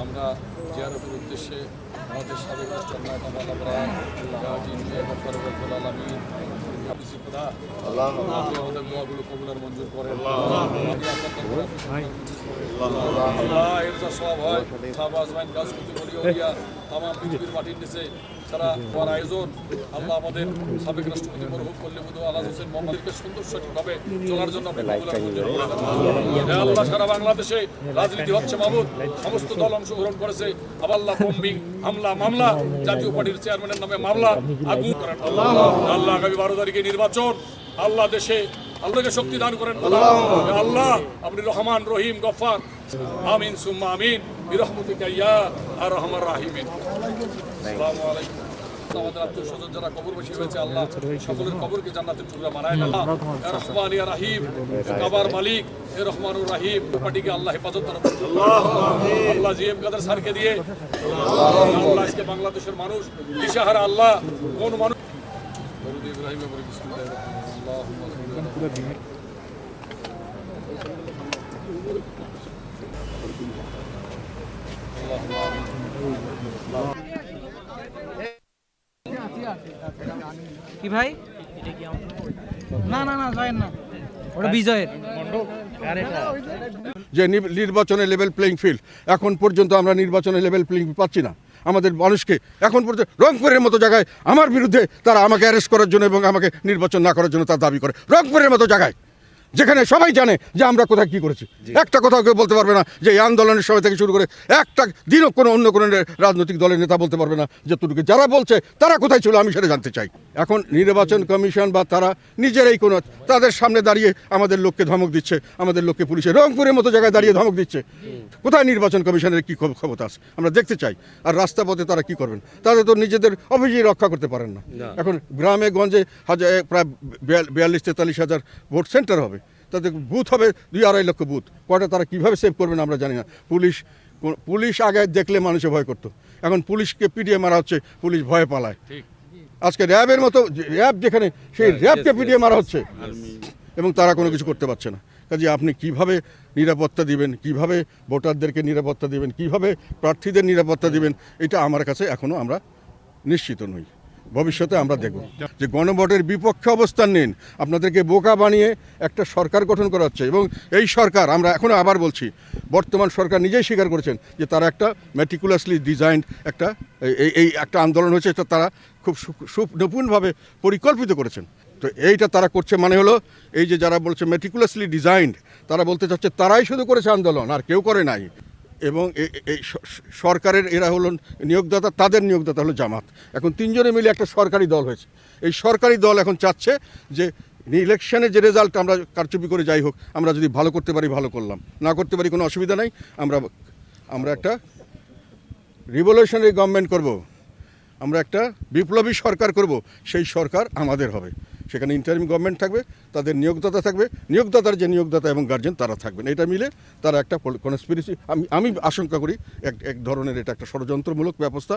আমরা জিয়ারতের উদ্দেশ্যে আমাদের সাবেক আমাদের দোয়াগুলো কবুলার মঞ্জুর করেন। সব হয় তামাম পৃথিবীর মাটির নিচে সারা হওয়ার আয়োজন আল্লাহ আমাদের সাবেক রাষ্ট্রপতি মরহুম কল্লিবুদ আলাদ হোসেন মোহাম্মদকে সুন্দর সঠিকভাবে চলার জন্য আল্লাহ সারা বাংলাদেশে রাজনীতি হচ্ছে মাহমুদ, সমস্ত দল অংশগ্রহণ করেছে। আবাল্লাহ বম্বিং হামলা মামলা, জাতীয় পার্টির চেয়ারম্যানের নামে মামলা আগুন করেন। আল্লাহ আগামী 12 তারিখে নির্বাচন, আল্লাহ দেশে আল্লাহকে শক্তি দান করেন। আল্লাহ আপনি রহমান রহিম গফফার, আমিন সুম্মা আমিন বিরহমতিকা ইয়া আর রহমান রাহিমিন। আসসালামু আলাইকুম। আমাদের আত্মীয় স্বজন যারা কবরবাসী হয়েছে আল্লাহ সকলের কবরকে জান্নাতের টুকরা বানায় না। রহমান ইয়া রাহিম, কাবার মালিক এ রহমানুর রাহিম, পার্টিকে আল্লাহ হেফাজত করেন। আল্লাহ জিএম কাদের স্যারকে দিয়ে আল্লাহ আজকে বাংলাদেশের মানুষ দিশাহারা। আল্লাহ কোন মানুষ ইব্রাহিম কি ভাই? না না না যায় না, ওটা বিজয়ের যে নির্বাচনে লেভেল প্লেইং ফিল্ড, এখন পর্যন্ত আমরা নির্বাচনে লেভেল প্লেইং ফিল্ড পাচ্ছি না। আমাদের মানুষকে এখন পর্যন্ত রংপুরের মতো জায়গায় আমার বিরুদ্ধে তারা আমাকে অ্যারেস্ট করার জন্য এবং আমাকে নির্বাচন না করার জন্য তার দাবি করে। রংপুরের মতো জায়গায় যেখানে সবাই জানে যে আমরা কোথায় কী করেছি, একটা কথা কেউ বলতে পারবে না যে এই আন্দোলনের সময় থেকে শুরু করে একটা দিনও কোনো অন্য কোনো রাজনৈতিক দলের নেতা বলতে পারবে না যতটুকু যারা বলছে তারা কোথায় ছিল আমি সেটা জানতে চাই। এখন নির্বাচন কমিশন বা তারা নিজেরাই কোনো তাদের সামনে দাঁড়িয়ে আমাদের লোককে ধমক দিচ্ছে, আমাদের লোককে পুলিশে রংপুরের মতো জায়গায় দাঁড়িয়ে ধমক দিচ্ছে। কোথায় নির্বাচন কমিশনের কী ক্ষমতা আছে আমরা দেখতে চাই। আর রাস্তা পথে তারা কি করবেন? তাদের তো নিজেদের অভিযোগ রক্ষা করতে পারেন না। এখন গ্রামে গঞ্জে প্রায় 42-43 হাজার ভোট সেন্টার হবে, তাদের বুথ হবে 2-2.5 লক্ষ বুথ। কয়টা তারা কীভাবে সেভ করবেন আমরা জানি না। পুলিশ আগে দেখলে মানুষে ভয় করতো, এখন পুলিশকে পিটিয়ে মারা হচ্ছে, পুলিশ ভয়ে পালায়। আজকে র্যাবের মতো র্যাব যেখানে, সেই র্যাবকে পিটিয়ে মারা হচ্ছে এবং তারা কোনো কিছু করতে পারছে না। কাজে আপনি কিভাবে নিরাপত্তা দিবেন, কিভাবে ভোটারদেরকে নিরাপত্তা দিবেন, কিভাবে প্রার্থীদের নিরাপত্তা দিবেন, এটা আমার কাছে এখনও আমরা নিশ্চিত নই। ভবিষ্যতে আমরা দেখব যে গণভোটের বিপক্ষে অবস্থান নিন, আপনাদেরকে বোকা বানিয়ে একটা সরকার গঠন করা হচ্ছে। এবং এই সরকার, আমরা এখনও আবার বলছি, বর্তমান সরকার নিজেই স্বীকার করেছেন যে তারা একটা ম্যাটিকুলাসলি ডিজাইনড একটা আন্দোলন হয়েছে, এটা তারা খুব সুনিপুণভাবে পরিকল্পিত করেছেন। তো এইটা তারা করছে মানে হলো এই যে যারা বলছে ম্যাটিকুলাসলি ডিজাইনড, তারা বলতে চাচ্ছে তারাই শুধু করেছে আন্দোলন, আর কেউ করে নাই। এবং এই সরকারের এরা হলো নিয়োগদাতা, তাদের নিয়োগদাতা হলো জামাত। এখন 3 জনে মিলে একটা সরকারি দল হয়েছে। এই সরকারি দল এখন চাচ্ছে যে ইলেকশনের যে রেজাল্ট আমরা কারচুপি করে যাই হোক, আমরা যদি ভালো করতে পারি ভালো করলাম, না করতে পারি কোনো অসুবিধা নাই, আমরা একটা রিভলিউশনারি গভর্নমেন্ট করব, আমরা একটা বিপ্লবী সরকার করব। সেই সরকার আমাদের হবে, সেখানে ইন্টারিম গভর্নমেন্ট থাকবে, তাদের নিয়োগদাতা থাকবে, নিয়োগদাতার যে নিয়োগদাতা এবং গার্জেন তারা থাকবেন। এটা মিলে তারা একটা কনস্পিরেসি, আমি আশঙ্কা করি এক ধরনের এটা একটা ষড়যন্ত্রমূলক ব্যবস্থা।